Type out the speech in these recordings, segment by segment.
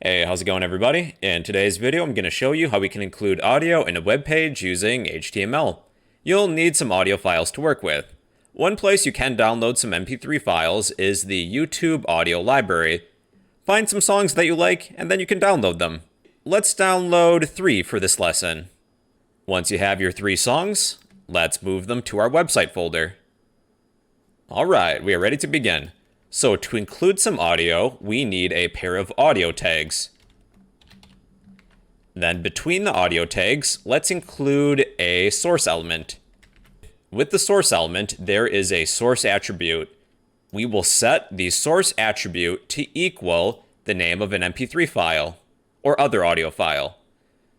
Hey, how's it going everybody? In today's video, I'm going to show you how we can include audio in a web page using HTML. You'll need some audio files to work with. One place you can download some MP3 files is the YouTube audio library. Find some songs that you like, and then you can download them. Let's download 3 for this lesson. Once you have your 3 songs, let's move them to our website folder. Alright, we are ready to begin. So to include some audio, we need a pair of audio tags. Then between the audio tags, let's include a source element. With the source element, there is a source attribute. We will set the source attribute to equal the name of an MP3 file or other audio file.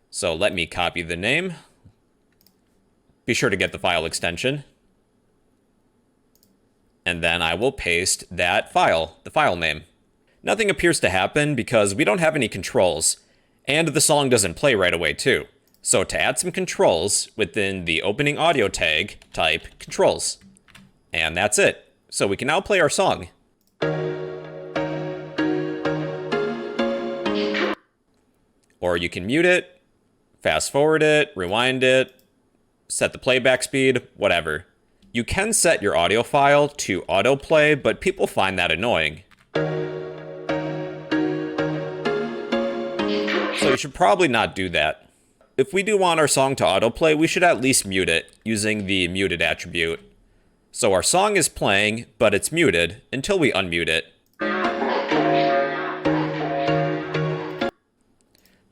So let me copy the name. Be sure to get the file extension. And then I will paste that file, the file name. Nothing appears to happen because we don't have any controls, and the song doesn't play right away too. So to add some controls within the opening audio tag, type controls. And that's it. So we can now play our song. Or you can mute it, fast forward it, rewind it, set the playback speed, whatever. You can set your audio file to autoplay, but people find that annoying. So you should probably not do that. If we do want our song to autoplay, we should at least mute it using the muted attribute. So our song is playing, but it's muted until we unmute it.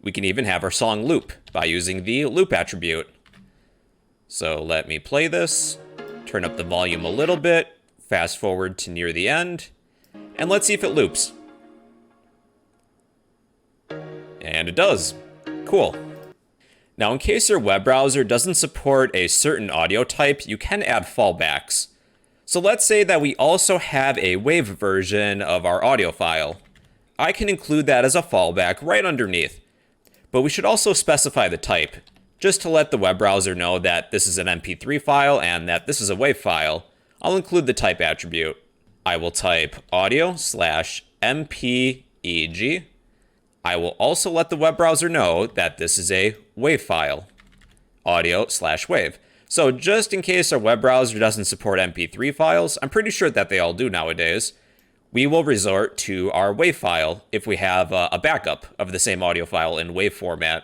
We can even have our song loop by using the loop attribute. So let me play this. Turn up the volume a little bit, fast forward to near the end, and let's see if it loops. And it does. Cool. Now, in case your web browser doesn't support a certain audio type, you can add fallbacks. So let's say that we also have a WAV version of our audio file. I can include that as a fallback right underneath. But we should also specify the type, just to let the web browser know that this is an MP3 file and that this is a WAV file. I'll include the type attribute. I will type audio/MPEG. I will also let the web browser know that this is a WAV file, audio/WAV. So just in case our web browser doesn't support MP3 files, I'm pretty sure that they all do nowadays, we will resort to our WAV file if we have a backup of the same audio file in WAV format.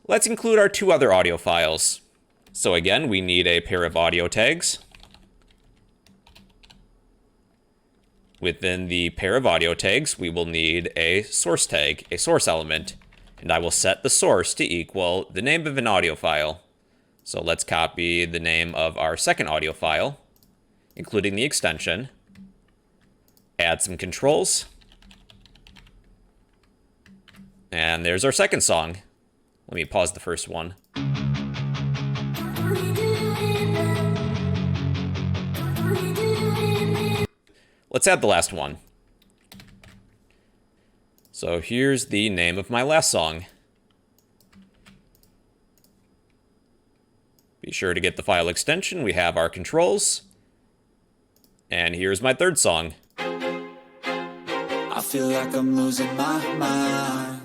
Let's include our 2 other audio files. So again, we need a pair of audio tags. Within the pair of audio tags, we will need a source tag, a source element, and I will set the source to equal the name of an audio file. So let's copy the name of our second audio file, including the extension, add some controls, and there's our second song. Let me pause the first one. Let's add the last one. So here's the name of my last song. Be sure to get the file extension. We have our controls. And here's my third song. I feel like I'm losing my mind.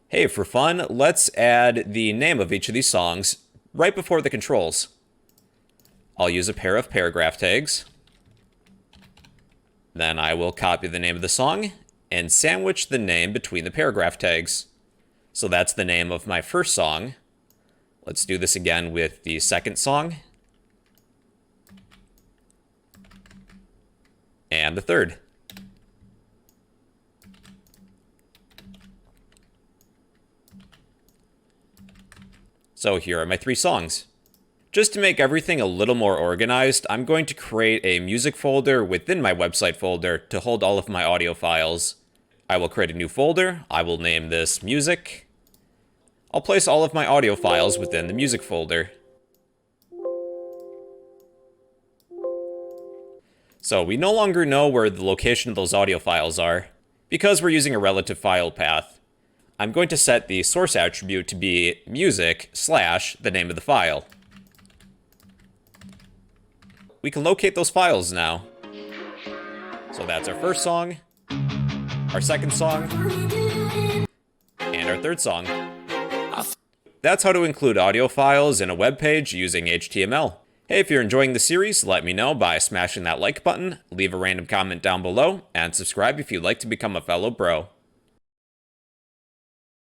Hey, for fun, let's add the name of each of these songs right before the controls. I'll use a pair of paragraph tags. Then I will copy the name of the song and sandwich the name between the paragraph tags. So that's the name of my first song. Let's do this again with the second song. And the third. So here are my 3 songs. Just to make everything a little more organized, I'm going to create a music folder within my website folder to hold all of my audio files. I will create a new folder. I will name this music. I'll place all of my audio files within the music folder. So we no longer know where the location of those audio files are because we're using a relative file path. I'm going to set the source attribute to be music / the name of the file. We can locate those files now. So that's our first song, our second song, and our third song. That's how to include audio files in a web page using HTML. Hey, if you're enjoying the series, let me know by smashing that like button, leave a random comment down below, and subscribe if you'd like to become a fellow bro.